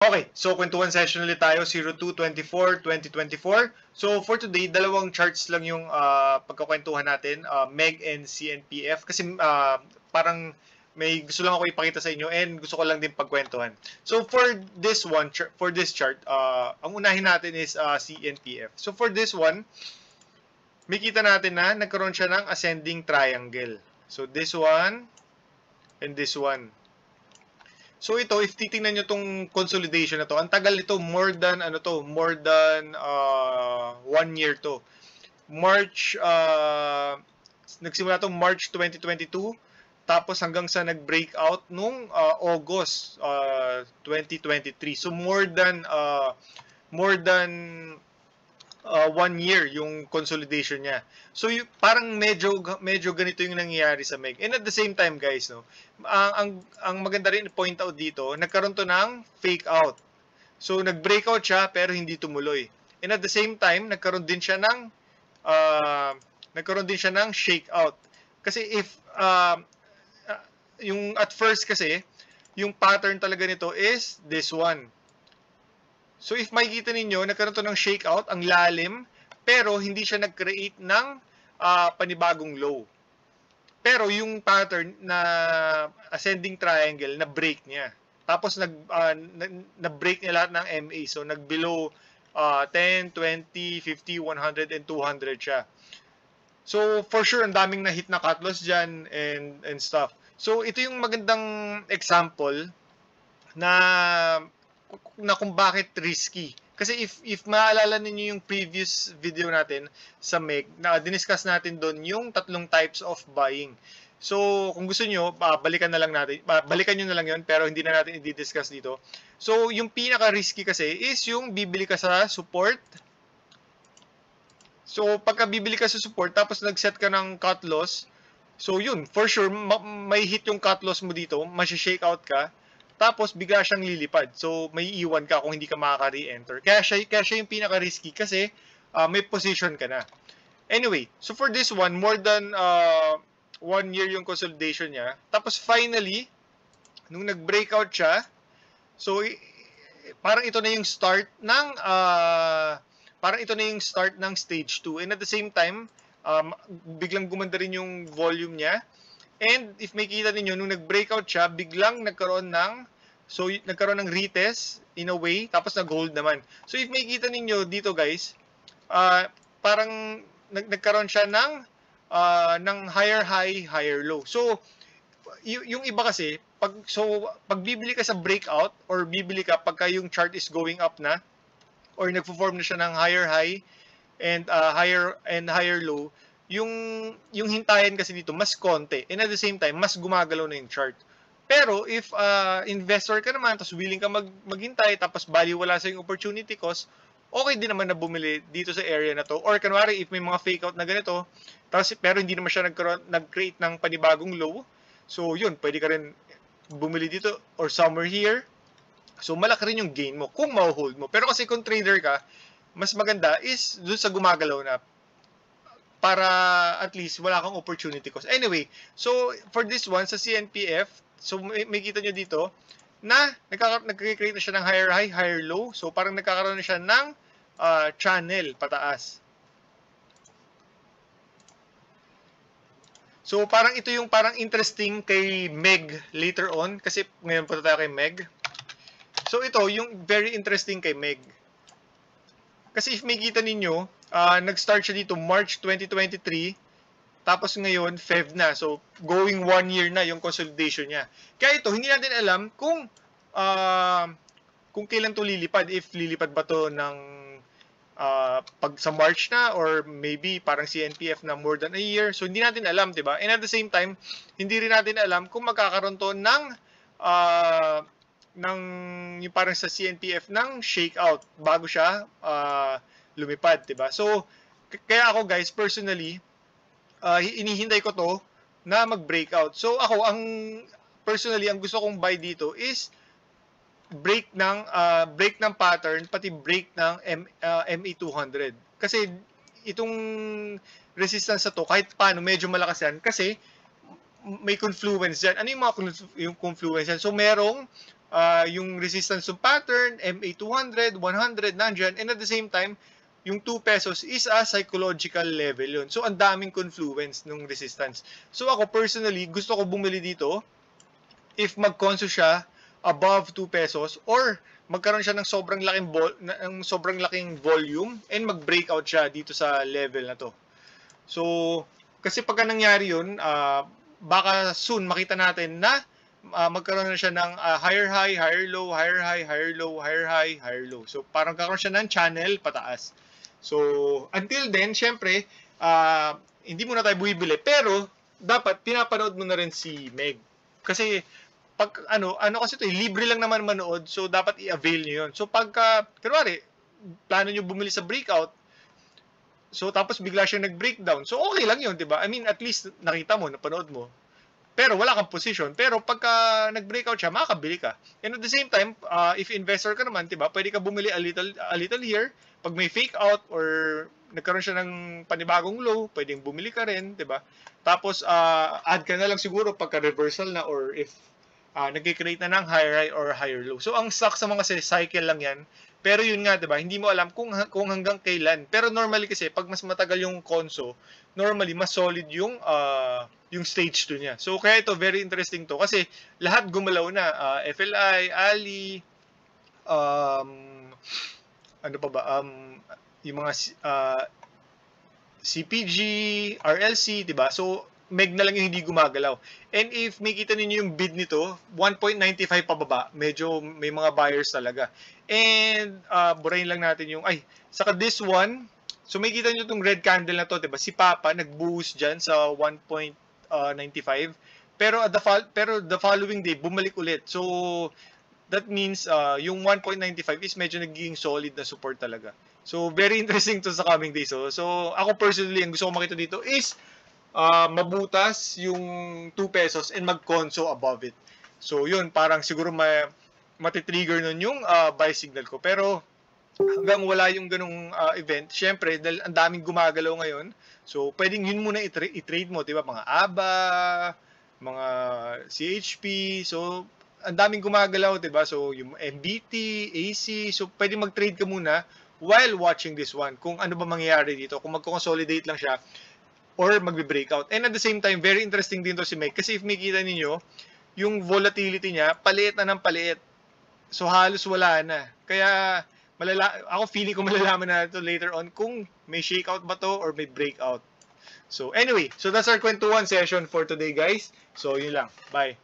Okay, so kwentuhan session ulit tayo, 02-24, 2024. So for today, dalawang charts lang yung pagkakwentuhan natin, MEG and CNPF. Kasi parang may gusto lang ako ipakita sa inyo and gusto ko lang din pagkwentuhan. So for this one, for this chart, ang unahin natin is CNPF. So for this one, may kita natin na nagkaroon siya ng ascending triangle. So this one and this one. So ito, if titingnan nyo tong consolidation na to, ang tagal nito, more than 1 year to. Nagsimula to March 2022, tapos hanggang sa nag-breakout nung August 2023. So more than 1 year yung consolidation niya. So parang medyo ganito yung nangyayari sa MEG. And at the same time, guys, no, ang maganda rin point out dito, nagkaroon to ng fake out. So nag-breakout siya pero hindi tumuloy. And at the same time, nagkaroon din siya ng shake out. Kasi if yung at first kasi, yung pattern talaga nito is this one. So if makikita ninyo, nagkaroon to ng shakeout, ang lalim, pero hindi siya nag-create ng panibagong low. Pero yung pattern na ascending triangle, na-break niya. Tapos na-break niya lahat ng MA. So nag-below 10, 20, 50, 100, and 200 siya. So for sure, ang daming na-hit na cut loss dyan and stuff. So ito yung magandang example na kung bakit risky. Kasi if maalala niyo yung previous video natin sa MEG, na diniscuss natin doon yung tatlong types of buying. So kung gusto niyo, balikan nyo na lang yun, pero hindi na natin i-discuss dito. So yung pinaka-risky kasi is yung bibili ka sa support. So pagka bibili ka sa support, tapos nag-set ka ng cut loss, so yun, for sure, may hit yung cut loss mo dito, masya-shake out ka, tapos bigla siyang lilipad. So may iwan ka kung hindi ka makaka-re-enter. Kaya siya yung pinaka-risky kasi may position ka na. Anyway, so for this one, more than 1 year yung consolidation niya. Tapos finally, nung nag-breakout siya, so parang ito na yung start ng stage 2. And at the same time, biglang gumanda rin yung volume niya. And if makita niyo nung nag-breakout siya, biglang nagkaroon ng retest in a way, tapos nag-hold naman. So if makita niyo dito, guys, parang nagkaroon siya ng higher high, higher low. So yung iba kasi, pag bibili ka sa breakout or bibili ka pagka yung chart is going up na or nagfo-form na siya ng higher high and higher low, yung hintayan kasi dito mas konti, and at the same time mas gumagalaw na yung chart. Pero if investor ka naman, tapos willing ka maghintay, tapos baliwala sa yung opportunity cost, okay din naman na bumili dito sa area na to. Or kanwari, if may mga fake out na ganito, tapos, pero hindi naman siya nag-create ng panibagong low, so yun, pwede ka rin bumili dito or somewhere here. So malaki rin yung gain mo kung ma-hold mo. Pero kasi kung trader ka, mas maganda is doon sa gumagalaw na, para at least wala kang opportunity cost. Anyway, so for this one, sa CNPF, so may kita nyo dito, na nag-create na siya ng higher high, higher low. So parang nagkakaroon na siya ng channel pataas. So parang ito yung parang interesting kay MEG later on, kasi ngayon punta tayo kay MEG. So ito yung very interesting kay MEG. Kasi if may kita ninyo, nag-start siya dito March 2023, tapos ngayon Feb na. So going 1 year na yung consolidation niya. Kaya ito, hindi natin alam kung kailan to lilipad. If lilipad ba to ng pag sa March na, or maybe parang CNPF na more than a year. So hindi natin alam, 'di ba? And at the same time, hindi rin natin alam kung magkakaroon to ng yung parang sa CNPF ng shakeout bago siya lumipad, 'di ba? So kaya ako, guys, personally, inihintay ko to na mag-breakout. So ako, personally, ang gusto kong buy dito is break ng pattern, pati break ng MA200. Kasi itong resistance na to, kahit paano medyo malakas yan, kasi may confluence dyan. Ano yung mga confluence yan? So merong yung resistance ng pattern, MA 200, 100, nandyan, and at the same time, yung 2 pesos is a psychological level yun. So, ang daming confluence ng resistance. So, ako personally, gusto ko bumili dito if mag-conso siya above 2 pesos or magkaroon siya ng sobrang laking volume and mag-breakout siya dito sa level na to. So, kasi pagka nangyari yun, baka soon makita natin na magkaroon na siya ng higher high, higher low, higher high, higher low, higher high, higher low. So, parang kakaroon siya ng channel pataas. So, until then, syempre, hindi muna tayo bumibili. Pero, dapat, pinapanood mo na rin si Meg. Kasi, pag, ano kasi ito, libre lang naman manood. So, dapat i-avail nyo yun. So, pagka, kunwari, plano nyo bumili sa breakout, so, tapos bigla siya nag-breakdown. So, okay lang yun, di ba? I mean, at least, nakita mo, napanood mo. Pero wala kang position. Pero pagka nag-breakout siya, makakabili ka. And at the same time, if investor ka naman, 'di ba? Pwede ka bumili a little here. Pag may fake out or nagkaroon siya ng panibagong low, pwedeng bumili ka rin, 'di ba? Tapos add ka na lang siguro pagka reversal na or if nagki-create na ng higher high or higher low. So ang stock sa mga cycle lang 'yan. Pero yun nga, 'di ba? Hindi mo alam kung hanggang kailan. Pero normally kasi pag mas matagal yung conso, normally mas solid yung stage 2 niya. So kaya ito very interesting to kasi lahat gumalaw na, FLI, Ali, ano pa ba, yung mga CPG, RLC, 'di ba? So Meg na lang yung hindi gumagalaw. And if makita niyo yung bid nito, 1.95 pababa, medyo may mga buyers talaga. And burahin lang natin yung saka this one, so makita niyo tong red candle na to, 'di ba? Si Papa nag-boost diyan sa 1.95. Pero the following day bumalik ulit. So that means yung 1.95 is medyo nagiging solid na support talaga. So very interesting to sa coming days. So ako personally, ang gusto ko makita dito is mabutas yung 2 pesos and mag-conso above it. So yun, parang siguro matitrigger nun yung buy signal ko. Pero hanggang wala yung ganung event, syempre, dahil ang daming gumagalaw ngayon, so pwedeng yun muna i-trade mo, diba? Mga ABA, mga CHP, so ang daming gumagalaw, diba? So yung MBT, AC, so pwedeng mag-trade ka muna while watching this one. Kung ano ba mangyayari dito, kung magko-consolidate lang siya, or magbe-breakout. And at the same time, very interesting din to si Meg. Kasi if makita ninyo, yung volatility niya, paliit na ng paliit. So halos wala na. Kaya ako feeling ko malalaman na ito later on kung may shakeout ba to or may breakout. So anyway, so that's our kwentuhan session for today, guys. So yun lang. Bye.